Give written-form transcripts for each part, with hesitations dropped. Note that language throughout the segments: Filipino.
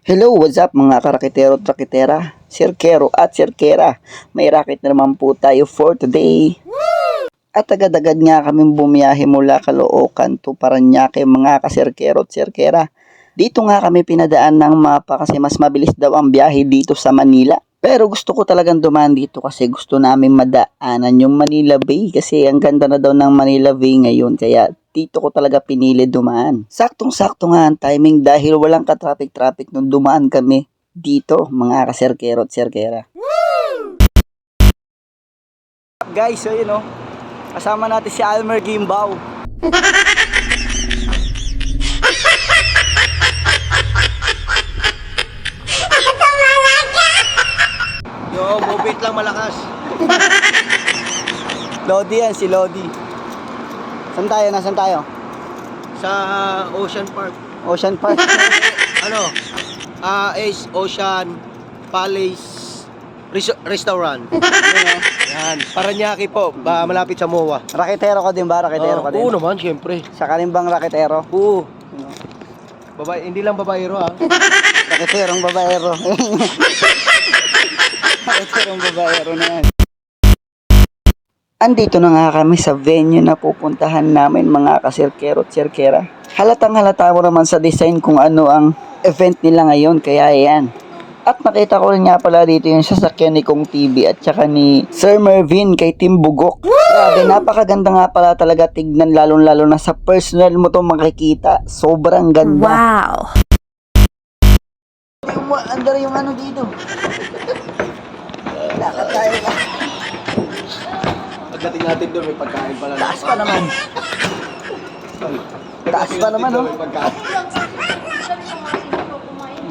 Hello, what's up mga karaketero at raketera, sirkero at sirkera. May racket na naman po tayo for today. At agad-agad nga kaming bumiyahe mula Caloocan to Parañaque mga kasirkero at sirkera. Dito nga kami pinadaan ng mapa kasi mas mabilis daw ang biyahe dito sa Manila. Pero gusto ko talagang dumaan dito kasi gusto namin madaanan yung Manila Bay kasi ang ganda na daw ng Manila Bay ngayon kaya dito ko talaga pinili dumaan. Saktong-sakto nga ang timing dahil walang ka-traffic-traffic nung dumaan kami dito mga kaserkero at serkera. Guys, so yun kasama natin si Almer Gimbao. Yo, move it lang malakas. Lodi yan, si Lodi. Saan tayo? Nasaan tayo? Sa Ocean Park. Ocean Park. Ano? Ace Ocean Palace Restaurant. Yan. Parañaque po. Malapit sa MOA. Raketero ka din ba? Raketero ka din? Oo naman, syempre. Sa kalimbang raketero? Oo. Babae, hindi lang babaero ha. Raketerong babaero. Raketerong babaero na yan. Andito na nga kami sa venue na pupuntahan namin mga kasirkero at sirkera. Halatang halata mo naman sa design kung ano ang event nila ngayon, kaya yan. At nakita ko rin nga pala dito yung sasakyan ni Kong TV at saka ni Sir Mervin kay Team Bugok. Grabe, napakaganda nga pala talaga tignan lalo na sa personal mo to makikita. Sobrang ganda. Wow! Andar yung ano dito. Lakad tayo ba? Pagdating natin doon, may pagkain pala. Taas pa naman. Taas pa naman, no? May pagkain.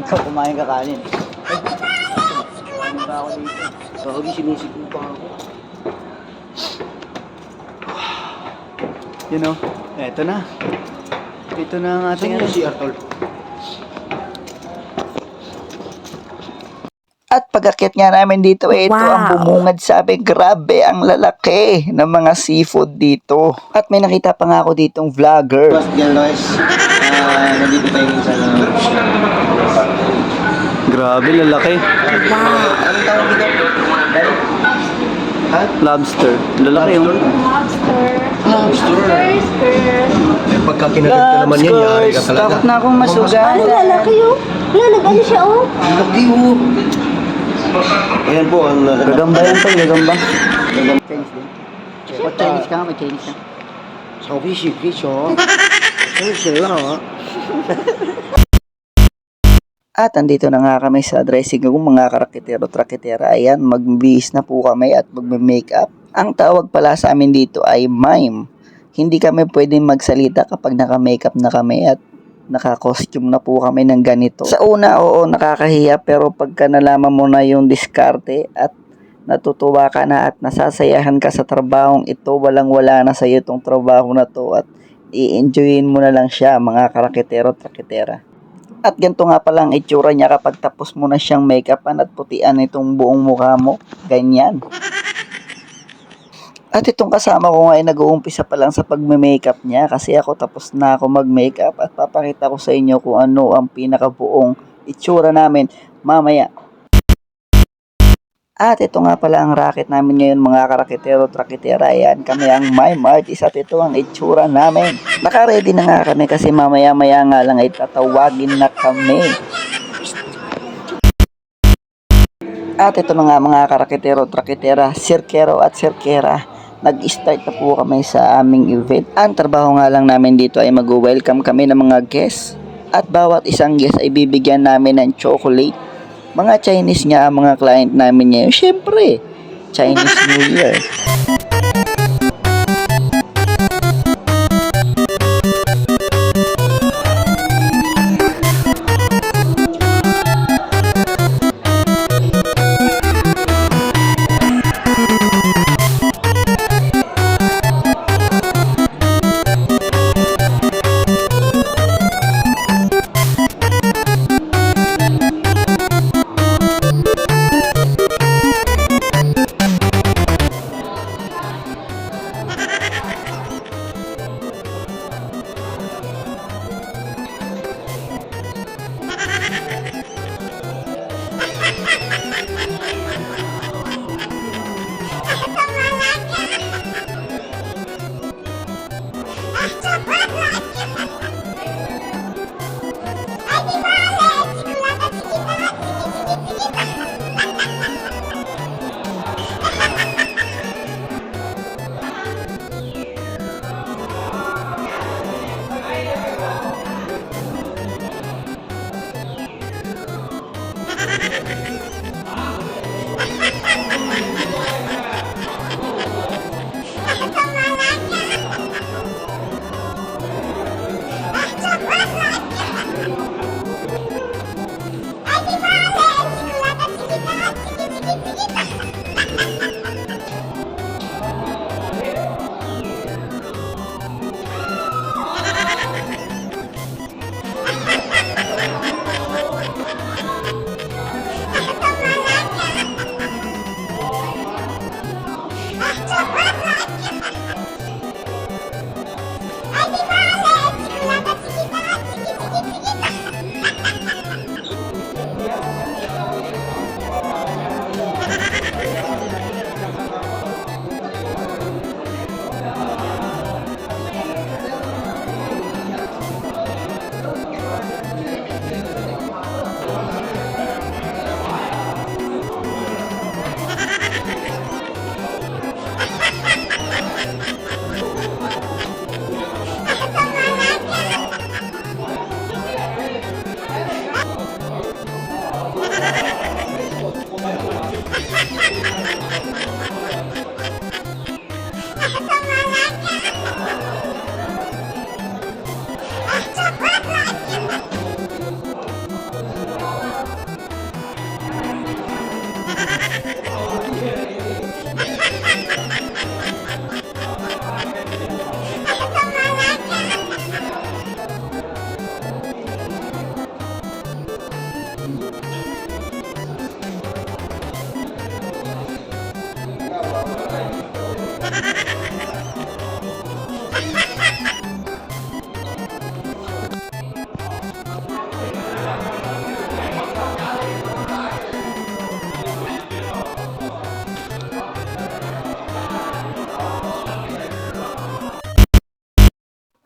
Ikaw kumain ka kanin. Ano ba ako dito? Sorry, sinisiko pa ako. You know, eto na. Ito na ang ating Saan yung CR, tol? At pagkakit nga namin dito, ito Wow. ang bumungad sabi, grabe ang lalaki ng mga seafood dito. At may nakita pa nga ako ditong vlogger. Nandito tayo sa Grabe, lalaki. Anong tawag dito? Ha? Lobster. Lalaki yung... Lobster. Pagka kinagat ka naman yan, yari ka talaga. Takot na akong masugat. Ano lalaki yun? Wala, nag-ano siya oh? Laki oh. Ayan po ang... Gagamba yan to, gagamba. Chinese din. What Chinese ka nga? May Chinese ka. Sa fish oh. Sila ha. At andito na nga kami sa dressing room mga karaketero traketera. Ayan, magbihis na po kami at magme-makeup. Ang tawag pala sa amin dito ay mime. Hindi kami pwedeng magsalita kapag naka-makeup na kami at naka-costume na po kami ng ganito. Sa una, oo, nakakahiya pero pagka nalaman mo na yung diskarte at natutuwa ka na at nasasayahan ka sa trabahong ito, walang-wala na sa iyo itong trabaho na to at i-enjoyin mo na lang siya mga karaketero traketera. At ganito nga pala ang itsura niya kapag tapos mo na siyang make-upan at putian itong buong mukha mo. Ganyan. At itong kasama ko nga ay nag-uumpisa pa lang sa pagme-makeup niya kasi ako tapos na ako mag-makeup at papakita ko sa inyo kung ano ang pinakabuong itsura namin mamaya. At ito nga pala ang racket namin ngayon mga karaketero traketera. Ayan, kami ang mime artist at ito ang itsura namin. Naka-ready na nga kami kasi mamaya-maya nga lang ay tatawagin na kami. At ito na nga mga karaketero traketera, sirkero at sirkera. Nag-start na po kami sa aming event. Ang trabaho nga lang namin dito ay mag-welcome kami ng mga guests. At bawat isang guest ay bibigyan namin ng chocolate. Mga Chinese nga ang mga client namin ngayon. Siyempre, Chinese New Year.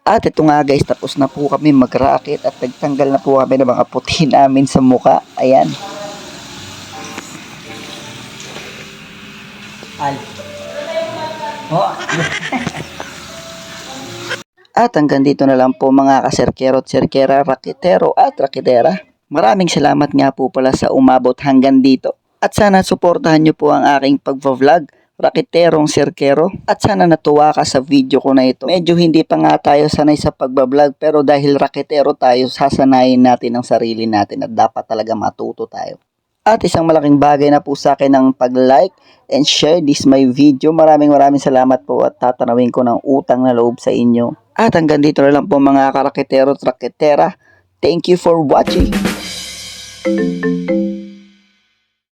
At ito nga guys, tapos na po kami mag-racket at nagtanggal na po kami ng mga puti namin sa muka. Ayan. At hanggang dito na lang po mga kaserkero at serkera, raketero at raketera. Maraming salamat nga po pala sa umabot hanggang dito. At sana suportahan nyo po ang aking pagva-vlog, rakiterong serkero. At sana natuwa ka sa video ko na ito. Medyo hindi pa nga tayo sanay sa pagbablog, pero dahil raketero tayo, sasanayin natin ang sarili natin at dapat talaga matuto tayo. At isang malaking bagay na po sa akin ang pag-like and share this my video. Maraming salamat po at tatanawin ko ng utang na loob sa inyo. At hanggang dito na lang po mga karaketero at raketera. Thank you for watching.